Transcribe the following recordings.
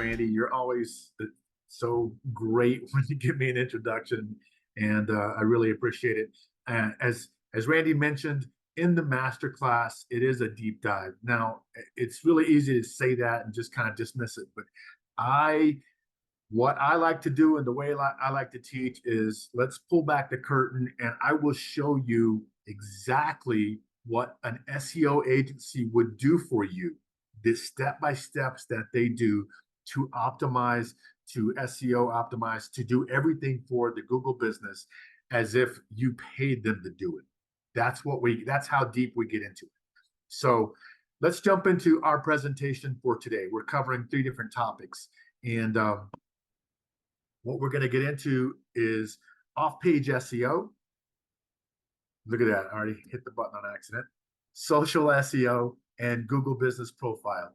Randy. You're always so great when you give me an introduction, and I really appreciate it. As Randy mentioned in the masterclass, it is a deep dive. Now, it's really easy to say that and just kind of dismiss it, but I what I like to do and the way I like to teach is let's pull back the curtain and I will show you exactly what an SEO agency would do for you, the step-by-steps that they do to optimize, to SEO optimize, to do everything for the Google business as if you paid them to do it. That's how deep we get into it. So let's jump into our presentation for today. We're covering 3 different topics. And what we're going to get into is off-page SEO. Look at that. I already hit the button on accident. Social SEO and Google Business Profile.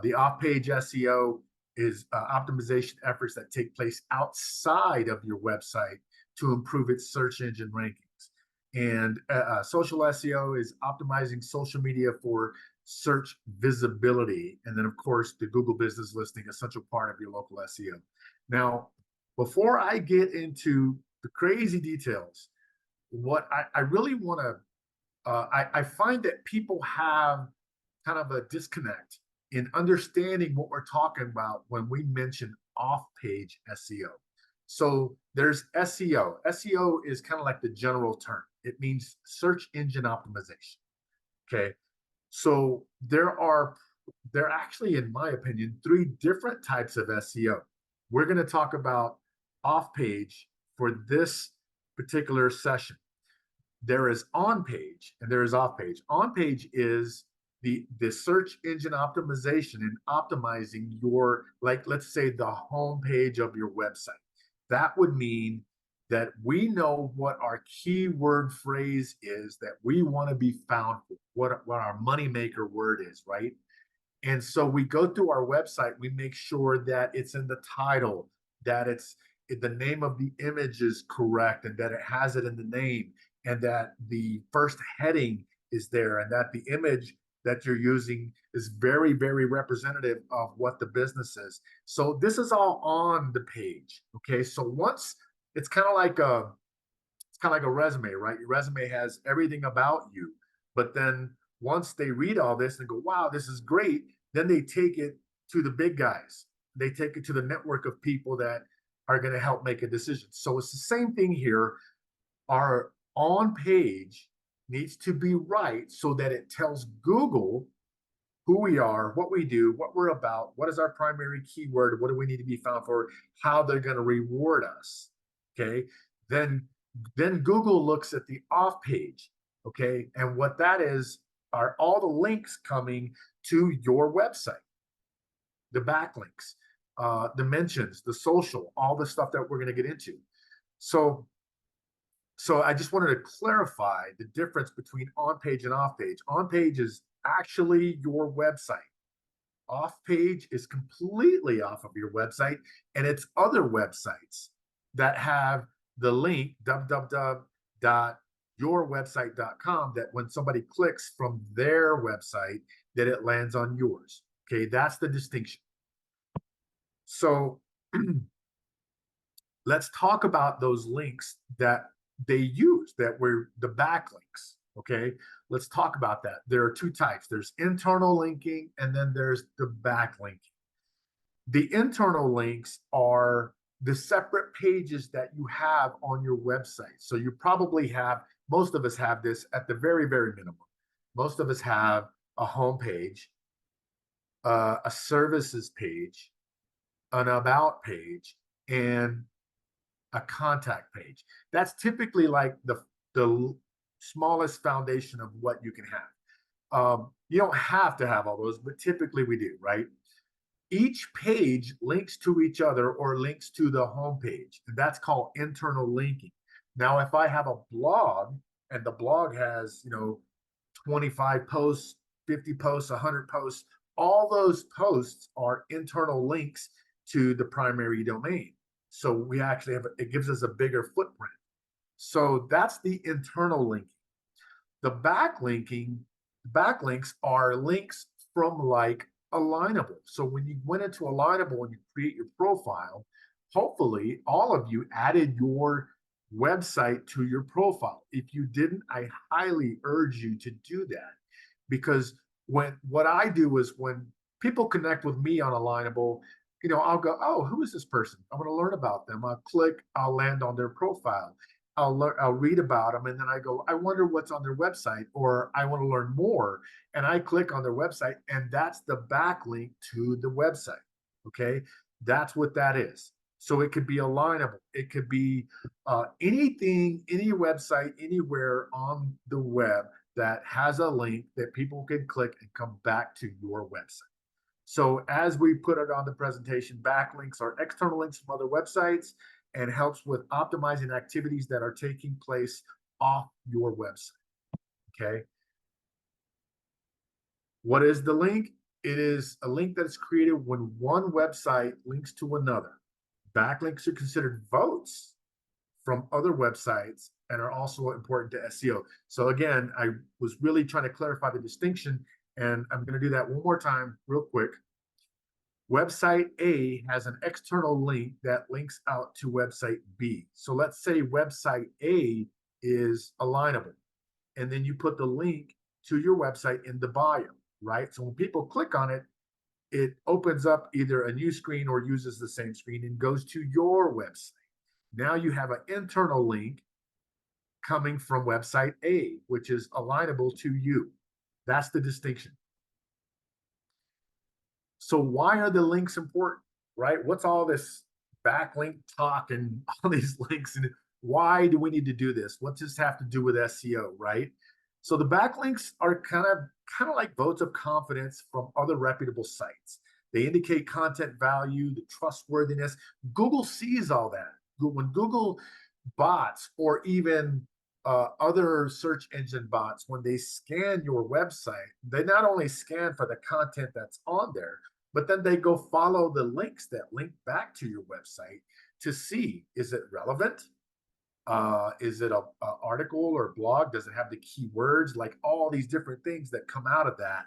The off-page SEO is optimization efforts that take place outside of your website to improve its search engine rankings. And social SEO is optimizing social media for search visibility. And then, of course, the Google Business Listing, essential part of your local SEO. Now, before I get into the crazy details, what I really want to, I find that people have kind of a disconnect in understanding what we're talking about when we mention off-page SEO. So there's SEO. SEO is kind of like the general term. It means search engine optimization. Okay. So there are actually, in my opinion, 3 different types of SEO. We're going to talk about off-page for this particular session. There is on-page and there is off-page. On-page is the search engine optimization and optimizing your, like, let's say the home page of your website. That would mean that we know what our keyword phrase is that we want to be found for, what our moneymaker word is, right? And so we go through our website, we make sure that it's in the title, that the name of the image is correct and that it has it in the name, and that the first heading is there, and that the image that you're using is very, very representative of what the business is. So this is all on the page. Okay. So once it's kind of like a resume, right? Your resume has everything about you, but then once they read all this and go, wow, this is great, then they take it to the big guys. They take it to the network of people that are going to help make a decision. So it's the same thing here. Our on page needs to be right so that it tells Google who we are, what we do, what we're about, what is our primary keyword, what do we need to be found for, how they're going to reward us. Okay. Then Google looks at the off page. Okay. And what that is are all the links coming to your website, the backlinks, the mentions, the social, all the stuff that we're going to get into. So I just wanted to clarify the difference between on-page and off-page. On-page is actually your website. Off-page is completely off of your website, and it's other websites that have the link www.yourwebsite.com that when somebody clicks from their website, that it lands on yours. Okay, that's the distinction. So let's talk about those links that they use, that were the backlinks. Okay, let's talk about that. There are 2 types. There's internal linking and then there's the backlinking. The internal links are the separate pages that you have on your website. So you probably have, most of us have this at the very, very minimum. Most of us have a home page, a services page, an about page, and a contact page. That's typically like the smallest foundation of what you can have. You don't have to have all those, but typically we do, right? Each page links to each other or links to the home page, and that's called internal linking. Now, if I have a blog and the blog has, 25 posts, 50 posts, 100 posts, all those posts are internal links to the primary domain. So we actually have, it gives us a bigger footprint. So that's the internal linking. The backlinks are links from like Alignable. So when you went into Alignable and you create your profile, hopefully all of you added your website to your profile. If you didn't, I highly urge you to do that, because what I do is when people connect with me on Alignable, I'll go, oh, who is this person? I want to learn about them. I'll click, I'll land on their profile. I'll read about them, and then I go, I wonder what's on their website, or I want to learn more, and I click on their website, and that's the backlink to the website. Okay, that's what that is. So it could be alignable. It could be anything, any website, anywhere on the web that has a link that people can click and come back to your website. So as we put it on the presentation, backlinks are external links from other websites and helps with optimizing activities that are taking place off your website. Okay. What is the link? It is a link that is created when one website links to another. Backlinks are considered votes from other websites and are also important to SEO. So again, I was really trying to clarify the distinction, and I'm going to do that one more time real quick. Website A has an external link that links out to website B. So let's say website A is alignable, and then you put the link to your website in the bio, right? So when people click on it, it opens up either a new screen or uses the same screen and goes to your website. Now you have an internal link coming from website A, which is alignable to you. That's the distinction. So why are the links important, right? What's all this backlink talk and all these links, and why do we need to do this? What does this have to do with SEO, right? So the backlinks are kind of like votes of confidence from other reputable sites. They indicate content value, the trustworthiness. Google sees all that. When Google bots, or even other search engine bots, when they scan your website, they not only scan for the content that's on there, but then they go follow the links that link back to your website to see, is it relevant? Is it a article or blog? Does it have the keywords? Like all these different things that come out of that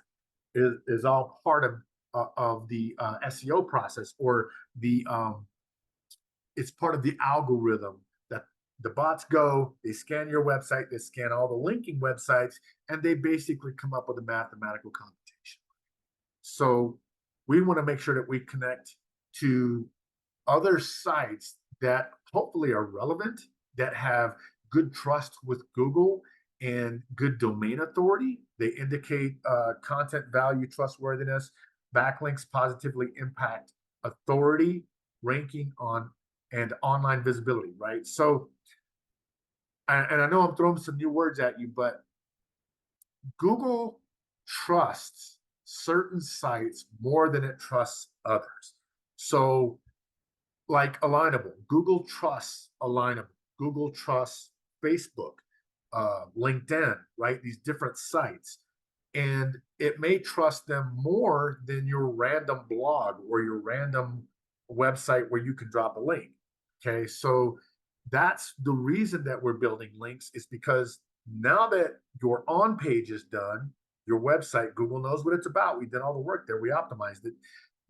is all part of the SEO process, or it's part of the algorithm that the bots go, they scan your website, they scan all the linking websites, and they basically come up with a mathematical computation. So we want to make sure that we connect to other sites that hopefully are relevant, that have good trust with Google and good domain authority. They indicate content value, trustworthiness. Backlinks positively impact authority, ranking on, and online visibility, right? So, and I know I'm throwing some new words at you, but Google trusts certain sites more than it trusts others. So, like Alignable, Google trusts Alignable. Google trusts Facebook, LinkedIn, right? These different sites. And it may trust them more than your random blog or your random website where you can drop a link. Okay, so that's the reason that we're building links, is because now that your on page is done, your website, Google knows what it's about. We did all the work there, we optimized it.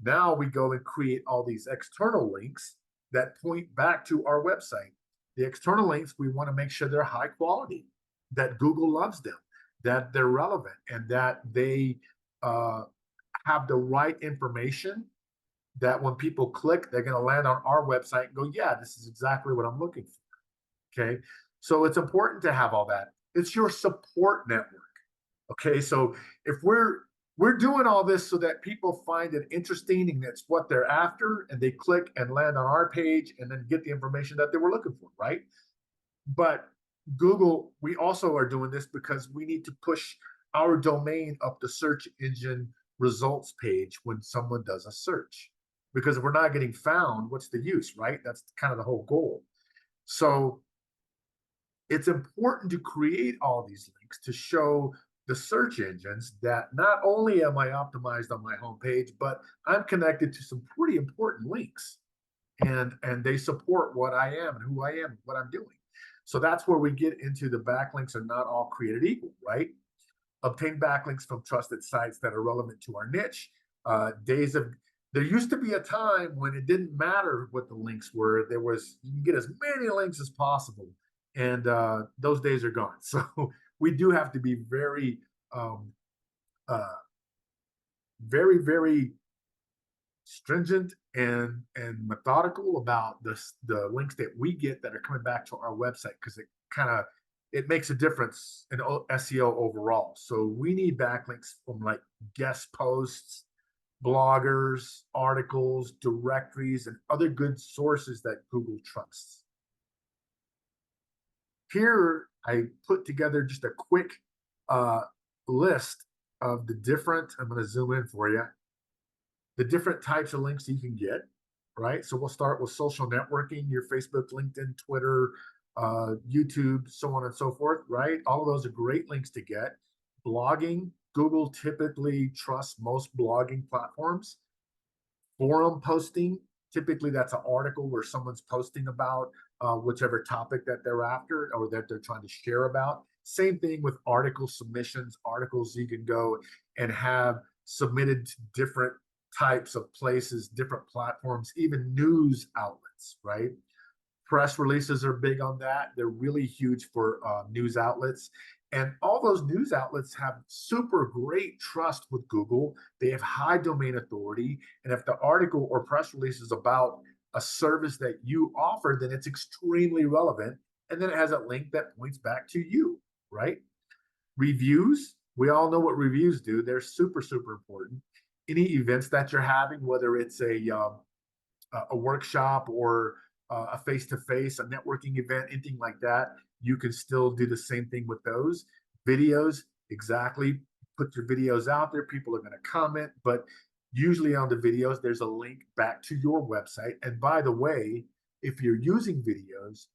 Now we go and create all these external links that point back to our website. The external links, we want to make sure they're high quality, that Google loves them, that they're relevant, and that they have the right information, that when people click, they're going to land on our website and go, yeah, this is exactly what I'm looking for. Okay. So it's important to have all that. It's your support network. Okay. So if we're doing all this so that people find it interesting and that's what they're after, and they click and land on our page and then get the information that they were looking for, right? But Google, we also are doing this because we need to push our domain up the search engine results page when someone does a search. Because if we're not getting found, what's the use, right? That's kind of the whole goal. So it's important to create all these links to show the search engines that not only am I optimized on my homepage, but I'm connected to some pretty important links, and they support what I am and who I am, what I'm doing. So that's where we get into the backlinks are not all created equal, right? Obtain backlinks from trusted sites that are relevant to our niche. Days of there used to be a time when it didn't matter what the links were. There was you can get as many links as possible, and those days are gone. So we do have to be um, uh, very stringent and methodical about the links that we get that are coming back to our website, because it makes a difference in SEO overall. So we need backlinks from like guest posts, bloggers, articles, directories, and other good sources that Google trusts. Here, I put together just a quick list of the different, I'm going to zoom in for you, the different types of links you can get, right? So we'll start with social networking, your Facebook, LinkedIn, Twitter, YouTube, so on and so forth, right? All of those are great links to get. Blogging, Google typically trusts most blogging platforms. Forum posting, typically that's an article where someone's posting about whichever topic that they're after or that they're trying to share about. Same thing with article submissions, articles you can go and have submitted to different types of places, different platforms, even news outlets, right? Press releases are big on that. They're really huge for news outlets. And all those news outlets have super great trust with Google. They have high domain authority. And if the article or press release is about a service that you offer, then it's extremely relevant. And then it has a link that points back to you, right? Reviews, we all know what reviews do. They're super important. Any events that you're having, whether it's a workshop or a face-to-face, a networking event, anything like that, you can still do the same thing with those. Videos, exactly. Put your videos out there. People are going to comment, but usually on the videos, there's a link back to your website. And by the way, if you're using videos,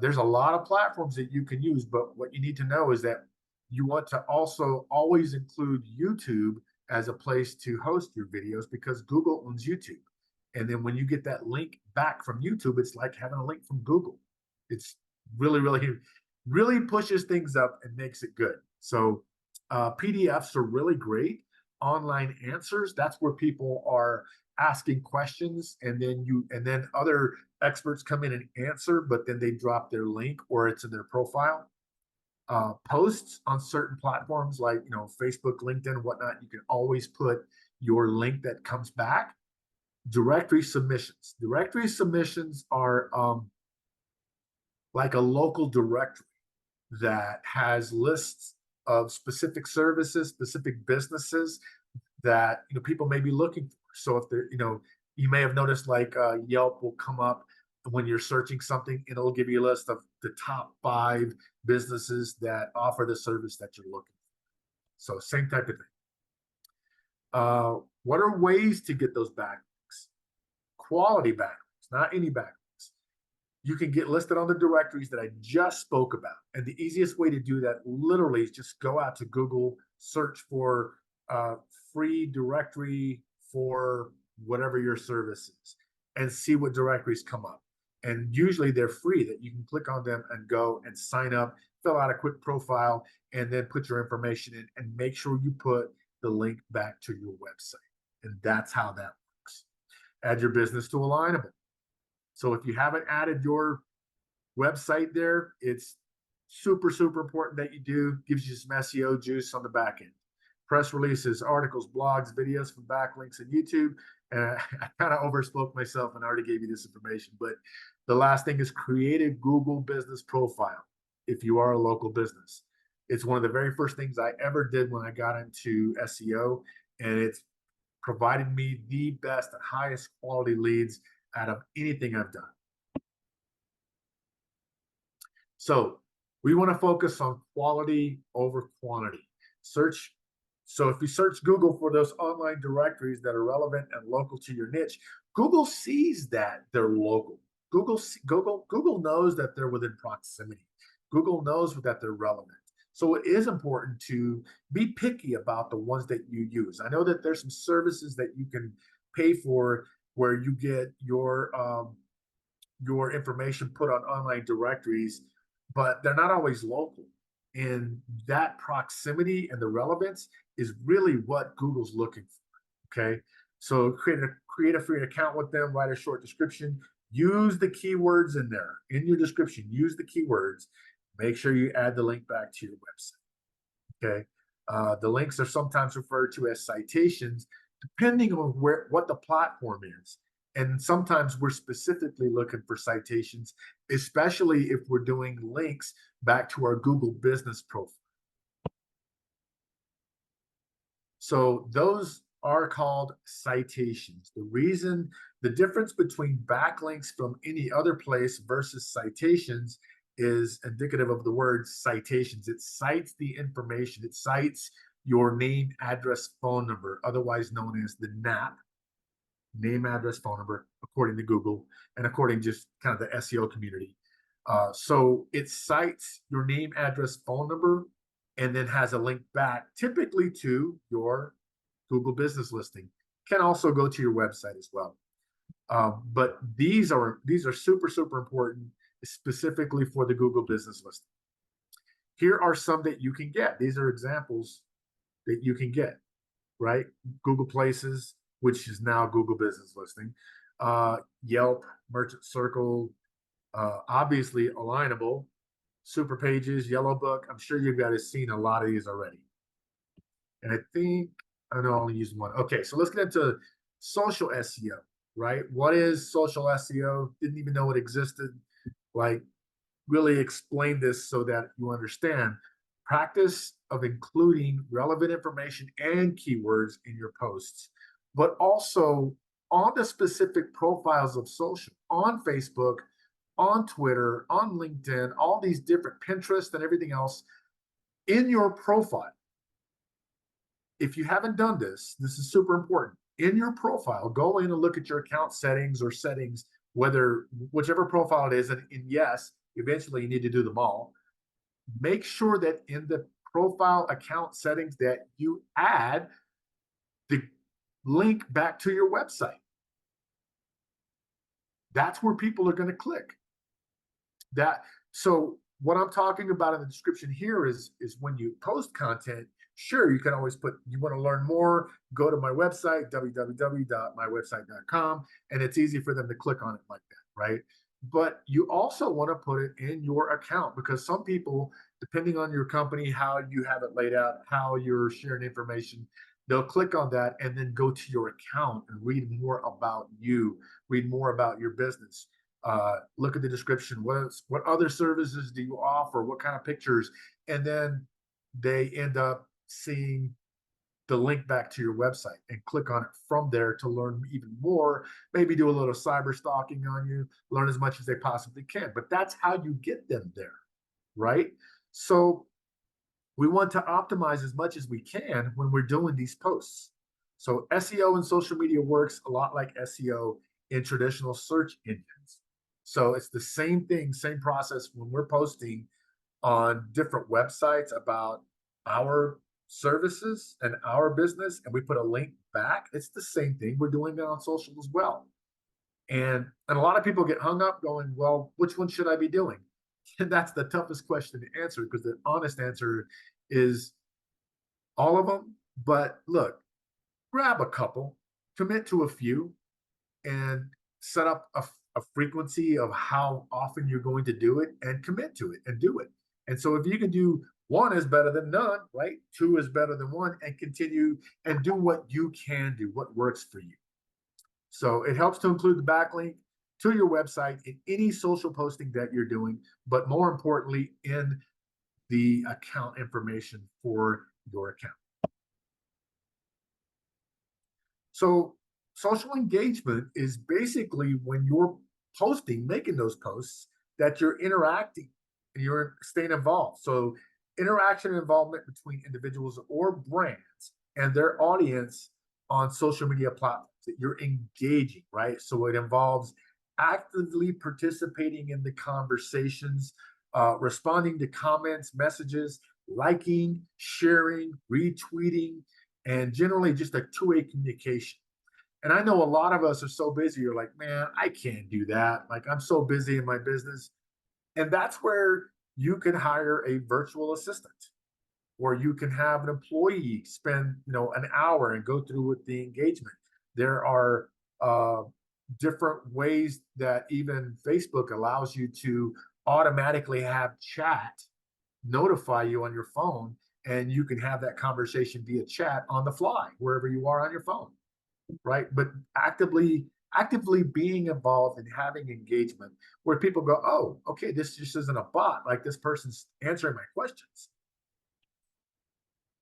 there's a lot of platforms that you can use, but what you need to know is that you want to also always include YouTube as a place to host your videos, because Google owns YouTube. And then when you get that link back from YouTube, it's like having a link from Google. It's really pushes things up and makes it good. So PDFs are really great. Online answers, that's where people are asking questions, and then other experts come in and answer, but then they drop their link or it's in their profile. Posts on certain platforms like Facebook, LinkedIn, whatnot, you can always put your link that comes back. Directory submissions. Directory submissions are like a local directory that has lists of specific services, specific businesses that people may be looking for. So if they're, you may have noticed like Yelp will come up when you're searching something, and it'll give you a list of the top 5 businesses that offer the service that you're looking for. So same type of thing. What are ways to get those backlinks? Quality backlinks, not any backlinks. You can get listed on the directories that I just spoke about. And the easiest way to do that literally is just go out to Google, search for free directory for whatever your service is, and see what directories come up. And usually they're free, that you can click on them and go and sign up, fill out a quick profile, and then put your information in and make sure you put the link back to your website. And that's how that works. Add your business to Alignable. So if you haven't added your website there, it's super important that you do. Gives you some SEO juice on the back end. Press releases, articles, blogs, videos from backlinks and YouTube. And I kind of overspoke myself and already gave you this information. But the last thing is create a Google business profile if you are a local business. It's one of the very first things I ever did when I got into SEO. And it's provided me the best and highest quality leads out of anything I've done. So we want to focus on quality over quantity. So if you search Google for those online directories that are relevant and local to your niche, Google sees that they're local. Google knows that they're within proximity. Google knows that they're relevant. So it is important to be picky about the ones that you use. I know that there's some services that you can pay for where you get your information put on online directories, but they're not always local. And that proximity and the relevance is really what Google's looking for. Okay. So create a free account with them, write a short description, use the keywords in there in your description, use the keywords, make sure you add the link back to your website. Okay. The links are sometimes referred to as citations, depending on what the platform is. And sometimes we're specifically looking for citations, especially if we're doing links back to our Google business profile. So those are called citations. The difference between backlinks from any other place versus citations is indicative of the word citations. It cites the information. It cites your name, address, phone number, otherwise known as the NAP, name, address, phone number, according to Google and according to just kind of the SEO community. So it cites your name, address, phone number, and then has a link back, typically to your Google business listing. Can also go to your website as well. But these are super important, specifically for the Google business listing. Here are some that you can get. These are examples that you can get, right? Google Places, which is now Google business listing, Yelp, Merchant Circle, obviously Alignable, Super Pages, Yellow Book. I'm sure you guys have seen a lot of these already. And I think I know I only used one. Okay, so let's get into social SEO, right? What is social SEO? Didn't even know it existed. Like, really explain this so that you understand. Practice of including relevant information and keywords in your posts, but also on the specific profiles of social, on Facebook, on Twitter, on LinkedIn, all these different Pinterest and everything else in your profile. If you haven't done this, this is super important. In your profile, go in and look at your account settings or settings, whichever profile it is. And yes, eventually you need to do them all. Make sure that in the profile account settings that you add the link back to your website. That's where people are going to click. So what I'm talking about in the description here is when you post content, sure, you can always put, you want to learn more, go to my website, www.mywebsite.com, and it's easy for them to click on it like that, right? But you also want to put it in your account, because some people, depending on your company, how you have it laid out, how you're sharing information, they'll click on that and then go to your account and read more about you, read more about your business. Look at the description. What other services do you offer? What kind of pictures? And then they end up seeing the link back to your website and click on it from there to learn even more, maybe do a little cyber stalking on you, learn as much as they possibly can. But that's how you get them there, right? So we want to optimize as much as we can when we're doing these posts. So SEO in social media works a lot like SEO in traditional search engines. So it's the same thing, same process when we're posting on different websites about our services and our business, and we put a link back. It's the same thing. We're doing it on social as well. And a lot of people get hung up going, well, which one should I be doing? And that's the toughest question to answer, because the honest answer is all of them. But look, grab a couple, commit to a few, and set up a frequency of how often you're going to do it, and commit to it and do it. And so if you can do one is better than none, right? Two is better than one, and continue and do what you can do, what works for you. So it helps to include the backlink to your website in any social posting that you're doing, but more importantly, in the account information for your account. So social engagement is basically when you're posting, making those posts, that you're interacting and you're staying involved. So interaction and involvement between individuals or brands and their audience on social media platforms, that you're engaging, right? So it involves actively participating in the conversations, responding to comments, messages, liking, sharing, retweeting, and generally just a two-way communication. And I know a lot of us are so busy, you're like, man, I can't do that. Like, I'm so busy in my business. And that's where you can hire a virtual assistant. or you can have an employee spend, an hour and go through with the engagement. There are different ways that even Facebook allows you to automatically have chat notify you on your phone, and you can have that conversation via chat on the fly wherever you are on your phone, right? But actively being involved and having engagement where people go, oh, okay, this just isn't a bot, like this person's answering my questions.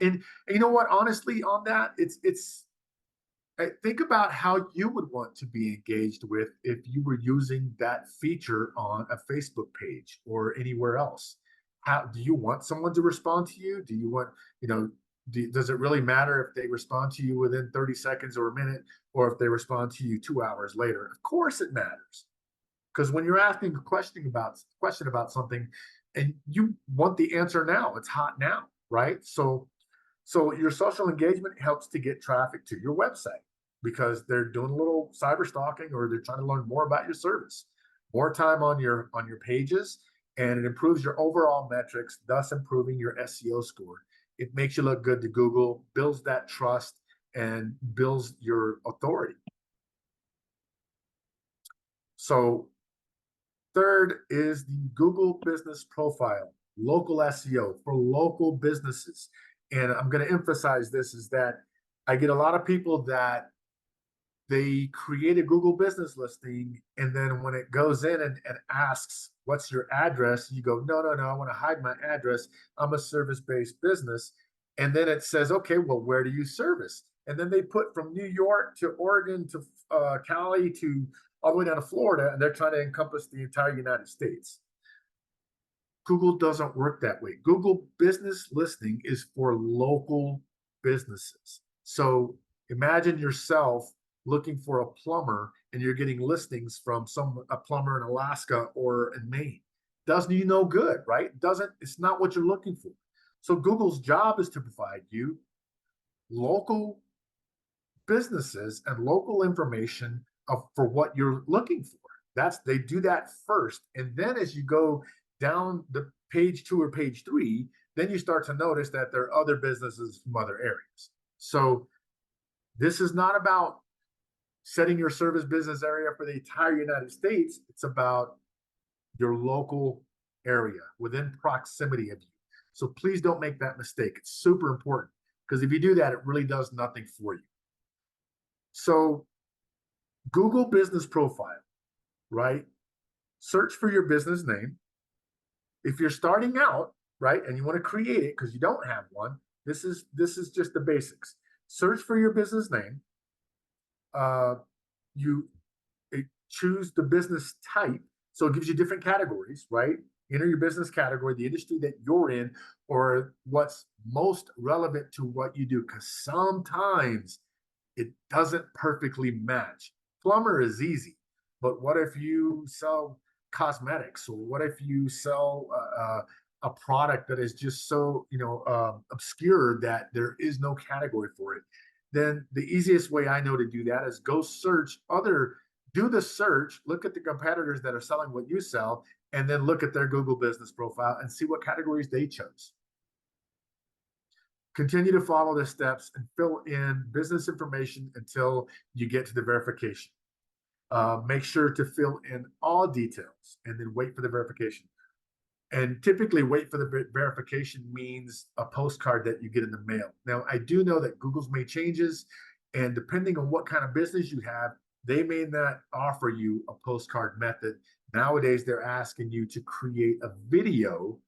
And you know what, honestly, on that, it's think about how you would want to be engaged with if you were using that feature on a Facebook page or anywhere else. How do you want someone to respond to you? Do you want, does it really matter if they respond to you within 30 seconds or a minute, or if they respond to you 2 hours later? Of course it matters. Because when you're asking a question about something and you want the answer now, it's hot now, right? So your social engagement helps to get traffic to your website because they're doing a little cyber stalking, or they're trying to learn more about your service. More time on your pages, and it improves your overall metrics, thus improving your SEO score. It makes you look good to Google, builds that trust, and builds your authority. So third is the Google Business Profile, local SEO for local businesses. And I'm going to emphasize this, is that I get a lot of people that they create a Google business listing, and then when it goes in and asks, what's your address? You go, no, I want to hide my address. I'm a service-based business. And then it says, okay, well, where do you service? And then they put from New York to Oregon to Cali to all the way down to Florida, and they're trying to encompass the entire United States. Google doesn't work that way. Google Business Listing is for local businesses. So imagine yourself looking for a plumber and you're getting listings from a plumber in Alaska or in Maine. Doesn't you no good, right? It's not what you're looking for. So Google's job is to provide you local businesses and local information for what you're looking for. They do that first. And then as you go down the page 2 or page 3, then you start to notice that there are other businesses from other areas. So this is not about setting your service business area for the entire United States. It's about your local area within proximity of you. So please don't make that mistake. It's super important, because if you do that, it really does nothing for you. So Google Business Profile, right? Search for your business name. If you're starting out, right, and you want to create it because you don't have one, this is just the basics. Search for your business name. You choose the business type, so it gives you different categories, right? Enter your business category, the industry that you're in, or what's most relevant to what you do, because sometimes it doesn't perfectly match. Plumber is easy, but what if you sell cosmetics, or what if you sell a product that is just so obscure that there is no category for it? Then the easiest way I know to do that is go do the search, look at the competitors that are selling what you sell, and then look at their Google Business Profile and see what categories they chose. Continue to follow the steps and fill in business information until you get to the verification. Make sure to fill in all details and then wait for the verification. And typically wait for the verification means a postcard that you get in the mail. Now, I do know that Google's made changes, and depending on what kind of business you have, they may not offer you a postcard method. Nowadays, they're asking you to create a video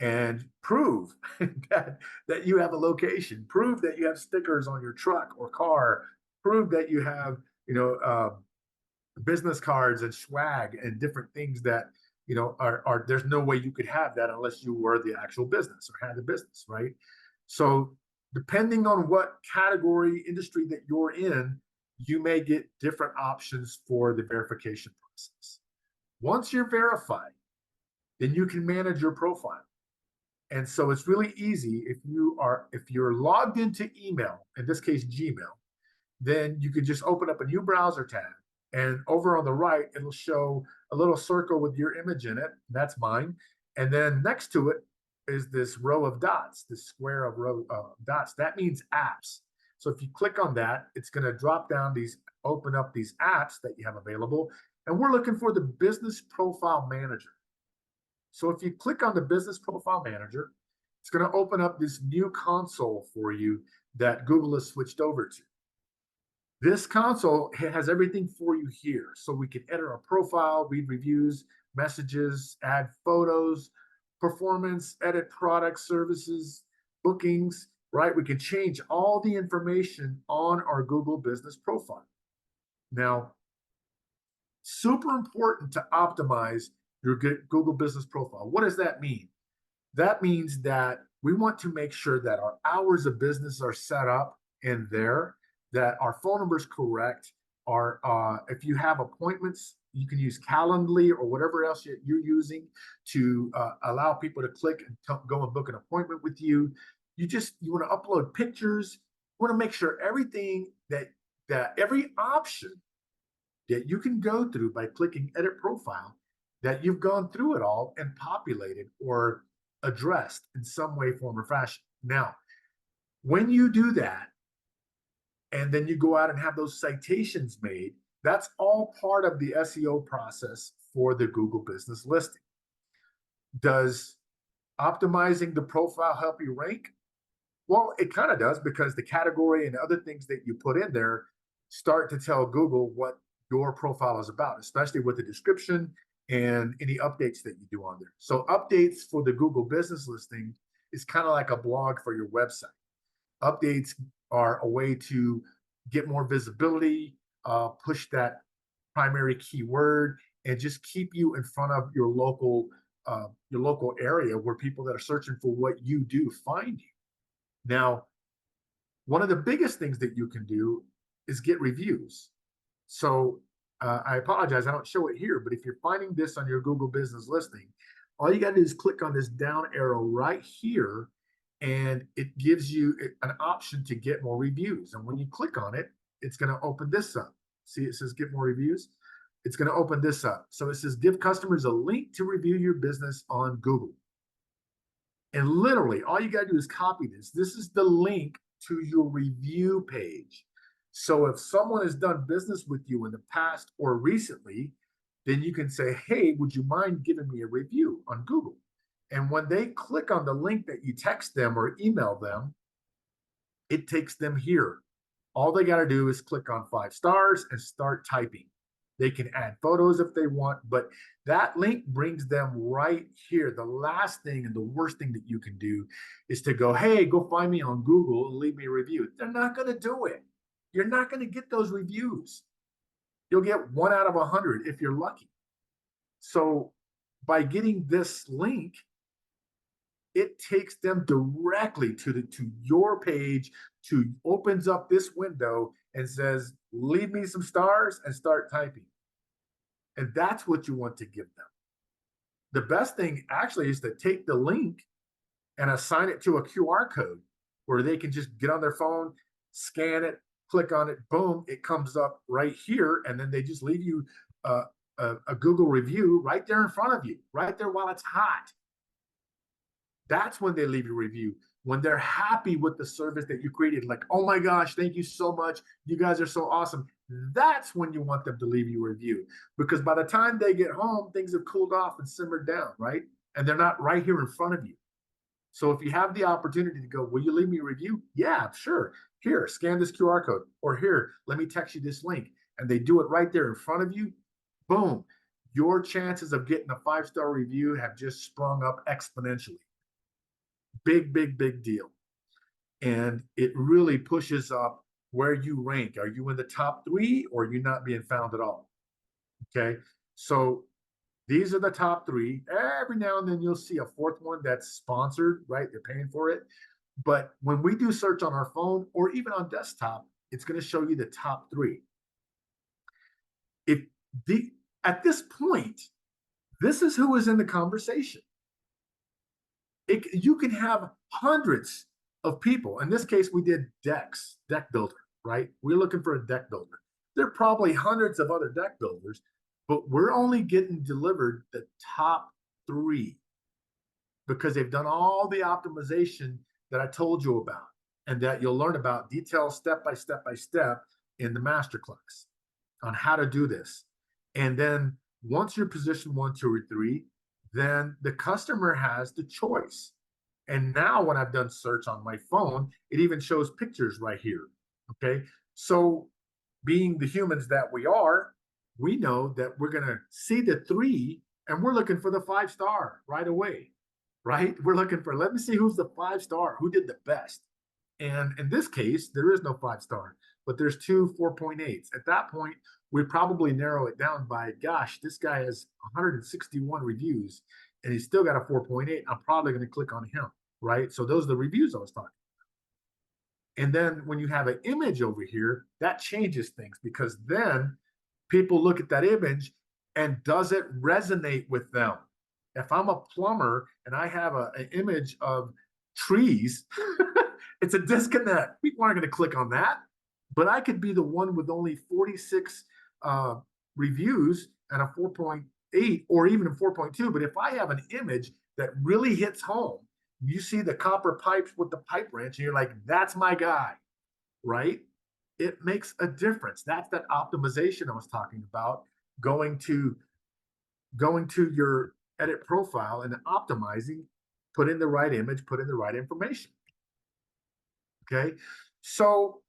and prove that you have a location, prove that you have stickers on your truck or car, prove that you have, business cards and swag and different things that, are there's no way you could have that unless you were the actual business or had the business, right? So depending on what category, industry that you're in, you may get different options for the verification process. Once you're verified, then you can manage your profile. And so it's really easy. If you're logged into email, in this case Gmail, then you could just open up a new browser tab, and over on the right it'll show a little circle with your image in it. That's mine. And then next to it is this row of dots, this square of row dots. That means apps. So if you click on that, it's going to drop down these, open up these apps that you have available. And we're looking for the Business Profile Manager. So if you click on the Business Profile Manager, it's going to open up this new console for you that Google has switched over to. This console has everything for you here. So we can edit our profile, read reviews, messages, add photos, performance, edit products, services, bookings, right? We can change all the information on our Google business profile. Now, super important to optimize your Google business profile. What does that mean? That means that we want to make sure that our hours of business are set up in there, that our phone number is correct. If you have appointments, you can use Calendly or whatever else you're using to allow people to click and go and book an appointment with you. You want to upload pictures. You want to make sure everything that every option that you can go through by clicking edit profile, that you've gone through it all and populated or addressed in some way, form, or fashion. Now, when you do that, and then you go out and have those citations made, that's all part of the SEO process for the Google business listing. Does optimizing the profile help you rank? Well, it kind of does, because the category and other things that you put in there start to tell Google what your profile is about, especially with the description and any updates that you do on there. So updates for the Google business listing is kind of like a blog for your website. Updates are a way to get more visibility, push that primary keyword, and just keep you in front of your local area where people that are searching for what you do find you. Now, one of the biggest things that you can do is get reviews. So I apologize, I don't show it here, but if you're finding this on your Google business listing, all you got to do is click on this down arrow right here, and it gives you an option to get more reviews. And when you click on it, it's going to open this up. See, it says get more reviews. It's going to open this up. So it says give customers a link to review your business on Google. And literally, all you got to do is copy this. This is the link to your review page. So if someone has done business with you in the past or recently, then you can say, hey, would you mind giving me a review on Google? And when they click on the link that you text them or email them, it takes them here. All they got to do is click on 5 stars and start typing. They can add photos if they want, but that link brings them right here. The last thing and the worst thing that you can do is to go, hey, go find me on Google and leave me a review. They're not going to do it. You're not going to get those reviews. You'll get 1 out of 100 if you're lucky. So by getting this link, it takes them directly to your page, opens up this window and says, leave me some stars and start typing. And that's what you want to give them. The best thing actually is to take the link and assign it to a QR code where they can just get on their phone, scan it, click on it, boom, it comes up right here. And then they just leave you a Google review right there in front of you, right there while it's hot. That's when they leave you a review, when they're happy with the service that you created. Like, oh my gosh, thank you so much. You guys are so awesome. That's when you want them to leave you a review, because by the time they get home, things have cooled off and simmered down, right? And they're not right here in front of you. So if you have the opportunity to go, will you leave me a review? Yeah, sure. Here, scan this QR code, or here, let me text you this link. And they do it right there in front of you. Boom. Your chances of getting a 5-star review have just sprung up exponentially. Big, big, big deal. And it really pushes up where you rank. Are you in the top 3, or are you not being found at all? Okay. So these are the top 3. Every now and then you'll see a 4th one that's sponsored, right? They're paying for it. But when we do search on our phone or even on desktop, it's going to show you the top 3. At this point, this is who is in the conversation. You can have hundreds of people. In this case, we did deck builder, right? We're looking for a deck builder. There are probably hundreds of other deck builders, but we're only getting delivered the top 3. because they've done all the optimization that I told you about and that you'll learn about detailed step by step by step in the masterclass on how to do this. And then once you're position 1, 2, or 3, then the customer has the choice. And now when I've done search on my phone, it even shows pictures right here. Okay. So being the humans that we are, we know that we're going to see the 3 and we're looking for the 5-star right away, right? We're looking for, let me see who's the 5-star, who did the best. And in this case, there is no 5-star, but there's 2 4.8s. At that point, we probably narrow it down by, gosh, this guy has 161 reviews and he's still got a 4.8. I'm probably going to click on him, right? So those are the reviews I was talking about. And then when you have an image over here, that changes things, because then people look at that image and does it resonate with them? If I'm a plumber and I have an image of trees, it's a disconnect. People aren't going to click on that. But I could be the one with only 46 reviews and a 4.8 or even a 4.2. But if I have an image that really hits home, you see the copper pipes with the pipe wrench and you're like, that's my guy, right? It makes a difference. That's that optimization I was talking about, going to your edit profile and optimizing, put in the right image, put in the right information. Okay. So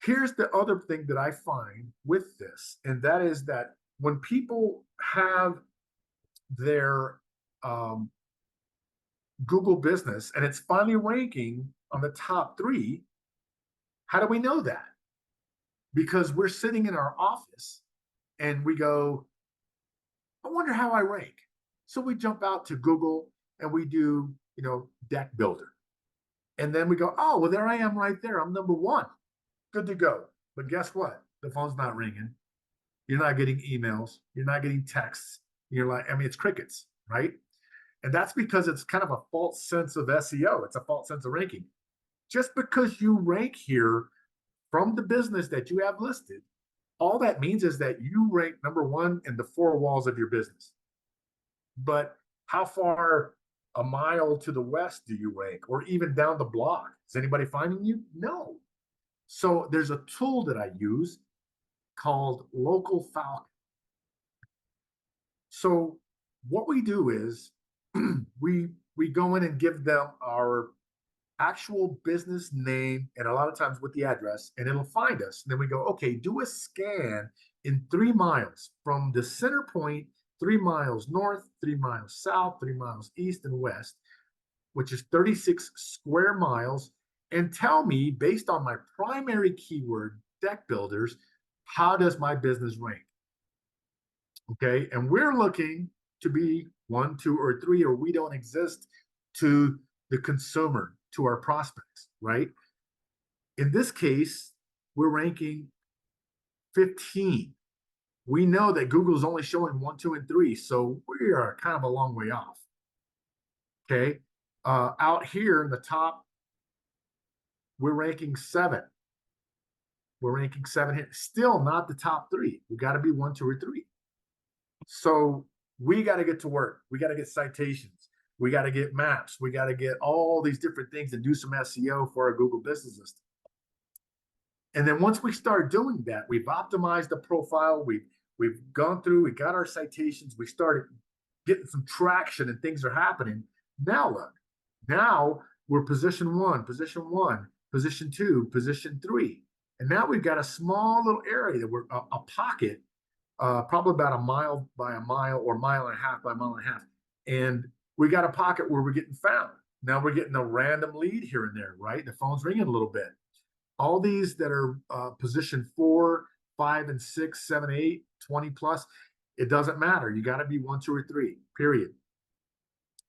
here's the other thing that I find with this, and that is that when people have their Google business and it's finally ranking on the top 3, how do we know that? Because we're sitting in our office and we go, I wonder how I rank. So we jump out to Google and we do, deck builder. And then we go, oh, well, there I am right there. I'm number 1. Good to go. But guess what? The phone's not ringing. You're not getting emails. You're not getting texts. You're like, it's crickets, right? And that's because it's kind of a false sense of SEO. It's a false sense of ranking. Just because you rank here from the business that you have listed, all that means is that you rank number 1 in the 4 walls of your business. But how far a mile to the west do you rank, or even down the block? Is anybody finding you? No. So there's a tool that I use called Local Falcon. So what we do is we go in and give them our actual business name and a lot of times with the address, and it'll find us. And then we go, okay, do a scan in 3 miles from the center point, 3 miles north, 3 miles south, 3 miles east and west, which is 36 square miles, and tell me, based on my primary keyword, deck builders, how does my business rank? Okay, and we're looking to be 1, 2, or 3, or we don't exist to the consumer, to our prospects, right? In this case, we're ranking 15. We know that Google's only showing 1, 2, and 3, so we are kind of a long way off. Okay, out here in the top, we're ranking 7. We're ranking 7 here. Still not the top 3. We got to be 1, 2, or 3. So we got to get to work. We got to get citations. We got to get maps. We got to get all these different things and do some SEO for our Google business system. And then once we start doing that, we've optimized the profile. We've gone through. We got our citations. We started getting some traction, and things are happening. Now look. Now we're position 1, position 2, position 3. And now we've got a small little area that we're a pocket, probably about a mile by a mile or mile and a half by a mile and a half. And we got a pocket where we're getting found. Now we're getting a random lead here and there, right? The phone's ringing a little bit. All these that are position 4, 5, and 6, 7, 8, 20 plus, it doesn't matter. You got to be 1, 2, or 3, period.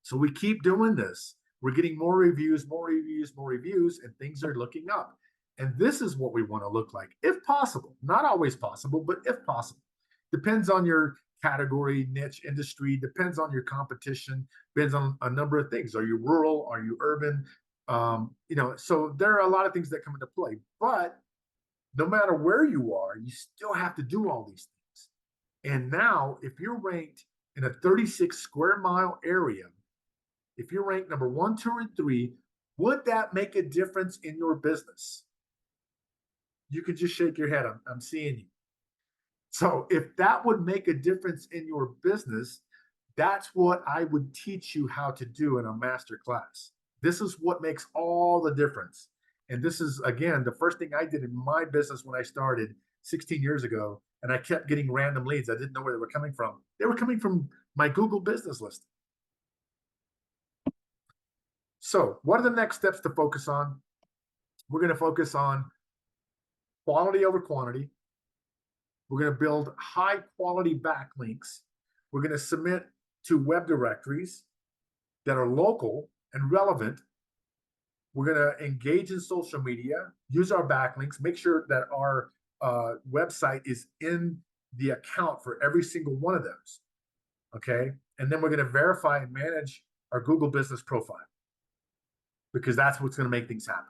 So we keep doing this. We're getting more reviews, and things are looking up. And this is what we want to look like, if possible. Not always possible, but if possible. Depends on your category, niche, industry, depends on your competition, depends on a number of things. Are you rural? Are you urban? So there are a lot of things that come into play. But no matter where you are, you still have to do all these things. And now, if you're ranked in a 36 square mile area, if you're ranked number 1, 2, or 3, would that make a difference in your business? You can just shake your head. I'm seeing you. So if that would make a difference in your business, that's what I would teach you how to do in a master class. This is what makes all the difference. And this is, again, the first thing I did in my business when I started 16 years ago. And I kept getting random leads. I didn't know where they were coming from. They were coming from my Google business list. So what are the next steps to focus on? We're going to focus on quality over quantity. We're going to build high quality backlinks. We're going to submit to web directories that are local and relevant. We're going to engage in social media, use our backlinks, make sure that our website is in the account for every single one of those. Okay. And then we're going to verify and manage our Google business profile, because that's what's going to make things happen.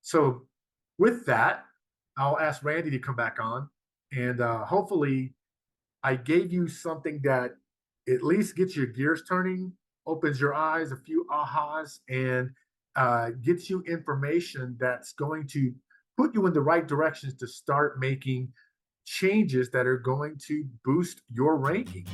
So with that, I'll ask Randy to come back on, and hopefully I gave you something that at least gets your gears turning, opens your eyes, a few ahas, and gets you information that's going to put you in the right directions to start making changes that are going to boost your ranking.